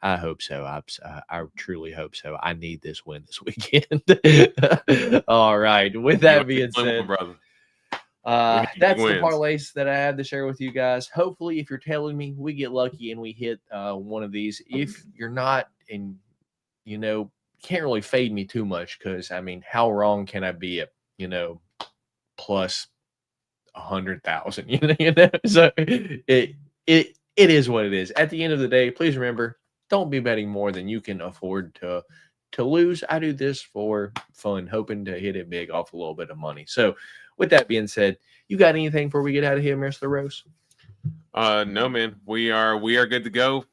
I hope so. I truly hope so. I need this win this weekend. All right. With that being said,
brother.
That's the parlays that I had to share with you guys. Hopefully, if you're telling me, we get lucky and we hit one of these. If you're not, and can't really fade me too much, because I mean, how wrong can I be at plus 100,000? So it is what it is. At the end of the day, please remember, don't be betting more than you can afford to lose. I do this for fun, hoping to hit it big off a little bit of money. So with that being said, you got anything before we get out of here, Mr. Rose?
No, man. We are good to go.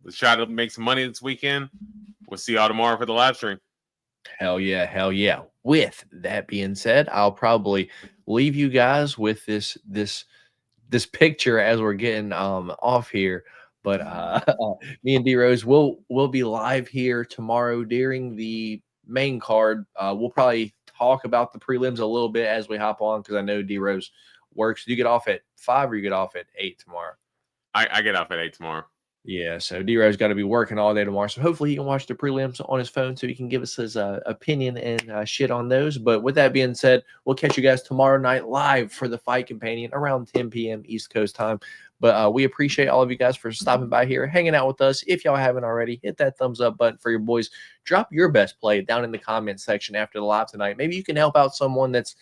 Let's try to make some money this weekend. We'll see y'all tomorrow for the live stream.
Hell yeah. With that being said, I'll probably leave you guys with this picture as we're getting off here. But me and D Rose will be live here tomorrow during the main card. We'll probably talk about the prelims a little bit as we hop on, because I know D Rose works. Do you get off at 5 or you get off at 8 tomorrow?
I get off at 8 tomorrow.
Yeah, so D Rose got to be working all day tomorrow. So hopefully he can watch the prelims on his phone so he can give us his opinion and shit on those. But with that being said, we'll catch you guys tomorrow night live for the Fight Companion around 10 p.m. East Coast time. But we appreciate all of you guys for stopping by here, hanging out with us. If y'all haven't already, hit that thumbs up button for your boys. Drop your best play down in the comment section after the live tonight. Maybe you can help out someone that's,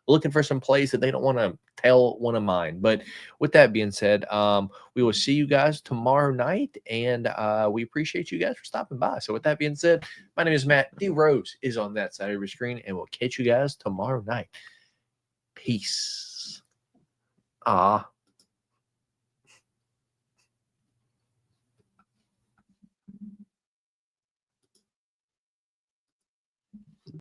looking for some plays that they don't want to tell one of mine. But with that being said, we will see you guys tomorrow night, and we appreciate you guys for stopping by. So with that being said, my name is Matt. D Rose is on that side of your screen, and we'll catch you guys tomorrow night. Peace.